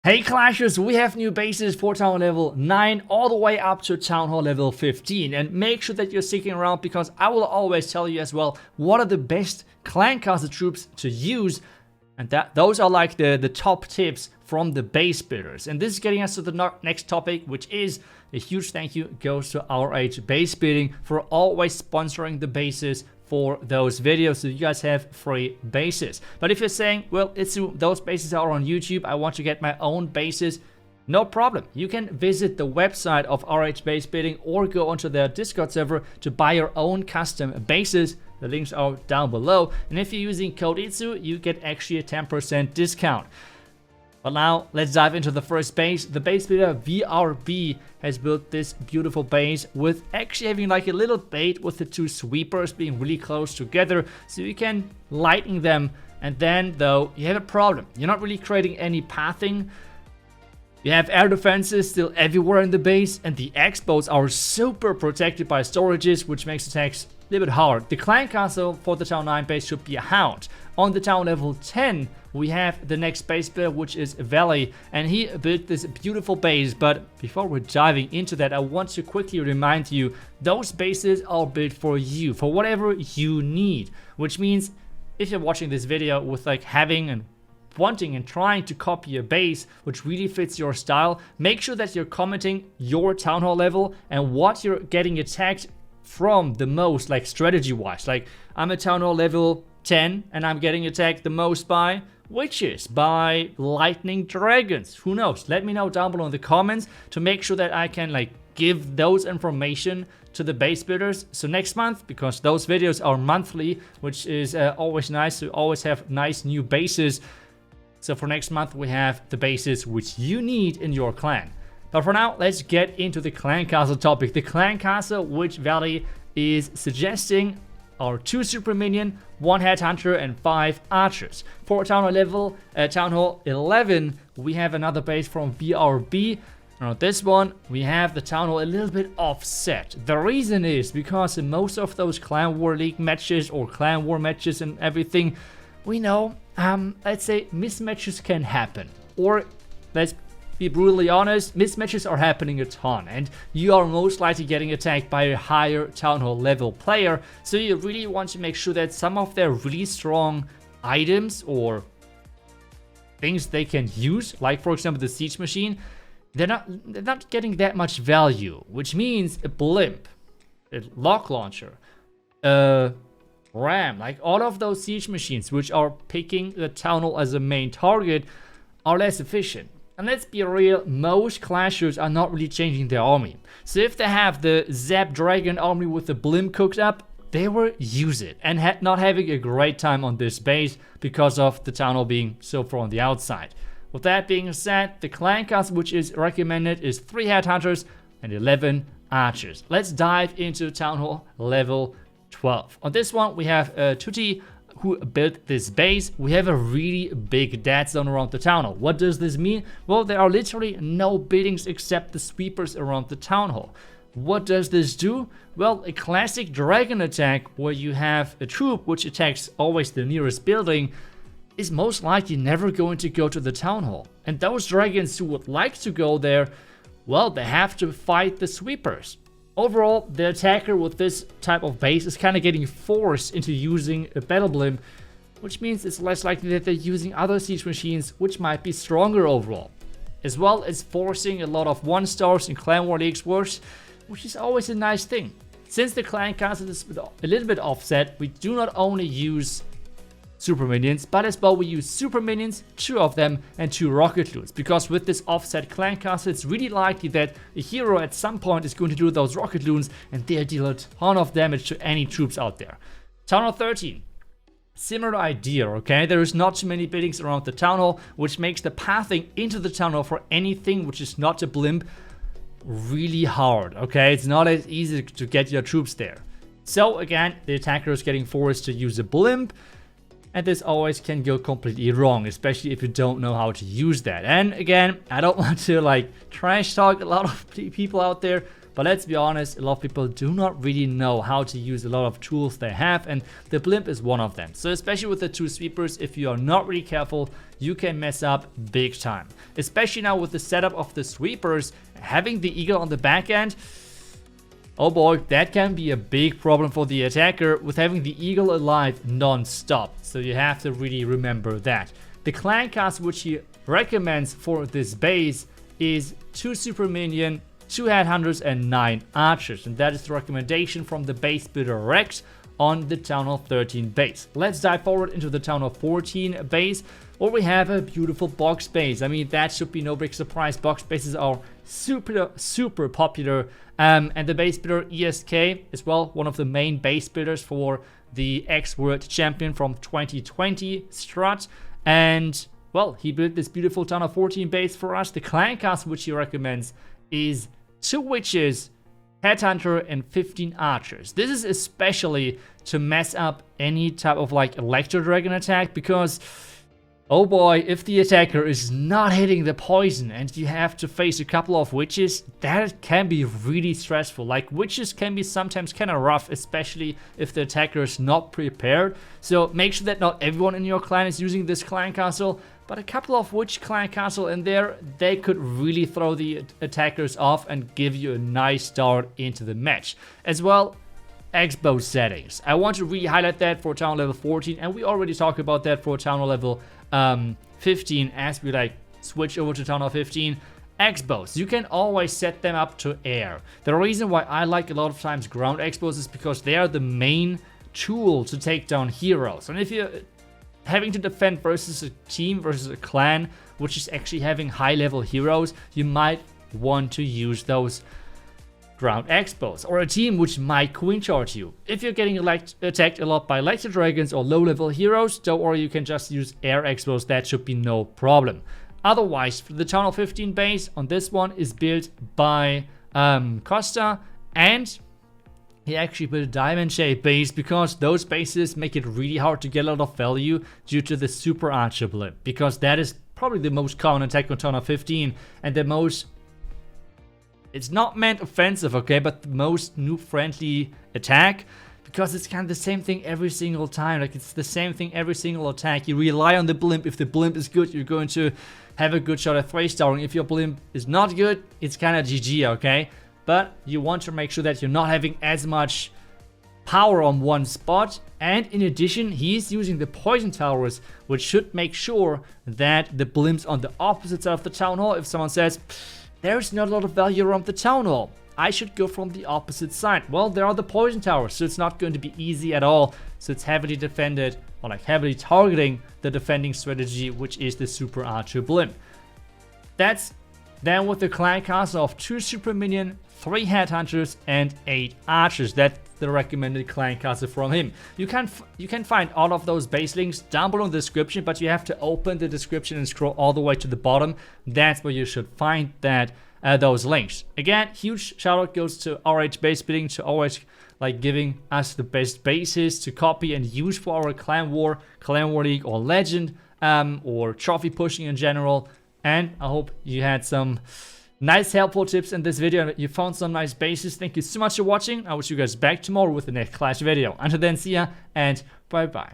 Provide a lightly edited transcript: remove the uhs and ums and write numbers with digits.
Hey Clashers, we have new bases for Town Hall level 9 all the way up to Town Hall level 15, and make sure that you're sticking around because I will always tell you as well what are the best clan castle troops to use, and those are like the top tips from the base builders. And this is getting us to the next topic, which is a huge thank you goes to iTzu base building for always sponsoring the bases for those videos, so you guys have free bases. But if you're saying, well, iTzu, those bases are on YouTube, I want to get my own bases, no problem. You can visit the website of iTzu base building or go onto their Discord server to buy your own custom bases. The links are down below. And if you're using code iTzu, you get actually a 10% discount. But now, let's dive into the first base. The base builder VRB has built this beautiful base with actually having like a little bait with the two sweepers being really close together, so you can lighten them. And then, though, you have a problem. You're not really creating any pathing. You have air defenses still everywhere in the base, and the X-bows are super protected by storages, which makes attacks a little bit hard. The clan castle for the Town 9 base should be a Hound. On the Town level 10, we have the next base builder, which is Valley, and he built this beautiful base. But before we're diving into that, I want to quickly remind you, those bases are built for you, for whatever you need. Which means, if you're watching this video with like having and wanting and trying to copy a base which really fits your style, make sure that you're commenting your Town Hall level and what you're getting attacked from the most, like strategy wise. Like, I'm a Town Hall level 10 and I'm getting attacked the most by witches, by lightning dragons, who knows. Let me know down below in the comments to make sure that I can like give those information to the base builders. So next month, because those videos are monthly, which is always nice to always have nice new bases. So for next month, we have the bases which you need in your clan. But for now, let's get into the clan castle topic. The clan castle which Valley is suggesting are 2 super minion, 1 headhunter, and 5 archers. For Town Hall 11, we have another base from VRB. Now this one, we have the Town Hall a little bit offset. The reason is because in most of those Clan War League matches or Clan War matches and everything, we know, let's say mismatches can happen. Or let's be brutally honest, mismatches are happening a ton, and you are most likely getting attacked by a higher Town Hall level player. So you really want to make sure that some of their really strong items or things they can use, like for example the siege machine, they're not getting that much value, which means a blimp, a lock launcher, ram, like all of those siege machines which are picking the Town Hall as a main target are less efficient. And let's be real, most clashers are not really changing their army. So if they have the Zap Dragon army with the blimp cooked up, they will use it and not having a great time on this base because of the Town Hall being so far on the outside. With that being said, the clan castle which is recommended is 3 headhunters and 11 archers. Let's dive into Town Hall level 12. On this one, we have Tutti, who built this base. We have a really big dead zone around the Town Hall. What does this mean? Well, there are literally no buildings except the sweepers around the Town Hall. What does this do? Well, a classic dragon attack where you have a troop which attacks always the nearest building is most likely never going to go to the Town Hall. And those dragons who would like to go there, well, they have to fight the sweepers. Overall, the attacker with this type of base is kind of getting forced into using a battle blimp, which means it's less likely that they're using other siege machines which might be stronger overall. As well as forcing a lot of 1-stars in Clan War Leagues worse, which is always a nice thing. Since the clan castle is a little bit offset, we do not only use super minions, but as well we use super minions, 2 of them, and 2 rocket loons. Because with this offset clan castle, it's really likely that a hero at some point is going to do those rocket loons, and they'll deal a ton of damage to any troops out there. Town Hall 13. Similar idea, okay? There is not too many buildings around the Town Hall, which makes the pathing into the Town Hall for anything which is not a blimp really hard, okay? It's not as easy to get your troops there. So again, the attacker is getting forced to use a blimp, and this always can go completely wrong, especially if you don't know how to use that. And again, I don't want to like trash talk a lot of people out there, but let's be honest, a lot of people do not really know how to use a lot of tools they have, and the blimp is one of them. So especially with the 2 sweepers, if you are not really careful, you can mess up big time. Especially now with the setup of the sweepers, having the eagle on the back end, oh boy, that can be a big problem for the attacker with having the eagle alive non-stop. So you have to really remember that. The clan cast which he recommends for this base is 2 super minion, 2 headhunters and 9 archers. And that is the recommendation from the base builder Rex on the Town Hall 13 base. Let's dive forward into the Town Hall 14 base, where we have a beautiful box base. I mean, that should be no big surprise. Box bases are super popular. And the base builder ESK is, well, one of the main base builders for the ex-World Champion from 2020, Strut. And, well, he built this beautiful Town Hall 14 base for us. The clan cast which he recommends is 2 witches, headhunter and 15 archers. This is especially to mess up any type of like electro dragon attack, because oh boy, if the attacker is not hitting the poison and you have to face a couple of witches, that can be really stressful. Like, witches can be sometimes kind of rough, especially if the attacker is not prepared. So make sure that not everyone in your clan is using this clan castle, but a couple of witch clan castle in there, they could really throw the attackers off and give you a nice start into the match. As well, expo settings. I want to really highlight that for Town level 14, and we already talked about that for Town level 15 as we like switch over to Town Hall 15. Expos, you can always set them up to air. The reason why I like a lot of times ground expos is because they are the main tool to take down heroes. And if you're having to defend versus a team, versus a clan, which is actually having high level heroes, you might want to use those ground expos, or a team which might queen charge you. If you're getting attacked a lot by electro dragons or low level heroes, don't worry, you can just use air expos, that should be no problem. Otherwise, the Town Hall 15 base on this one is built by Costa, and he actually built a diamond shaped base because those bases make it really hard to get a lot of value due to the super archer blimp, because that is probably the most common attack on Town Hall 15 and the most, it's not meant offensive, okay, but the most noob friendly attack, because it's kind of the same thing every single time. Like, it's the same thing every single attack. You rely on the blimp. If the blimp is good, you're going to have a good shot at 3-starring. If your blimp is not good, it's kind of GG, okay? But you want to make sure that you're not having as much power on one spot. And in addition, he's using the poison towers, which should make sure that the blimp's on the opposite side of the Town Hall. If someone says, there's not a lot of value around the Town Hall, I should go from the opposite side. Well, there are the poison towers, so it's not going to be easy at all. So it's heavily defended, or like heavily targeting the defending strategy, which is the super archer blimp. That's then with the clan castle of 2 super minion, 3 headhunters and 8 archers. That's the recommended clan castle from him. You can find all of those base links down below in the description, but you have to open the description and scroll all the way to the bottom. That's where you should find that those links. Again, huge shout out goes to RH Base Building to always like giving us the best bases to copy and use for our clan war league, or legend, or trophy pushing in general. And I hope you had some nice helpful tips in this video and you found some nice bases. Thank you so much for watching. I wish you guys back tomorrow with the next Clash video. Until then, see ya and bye bye.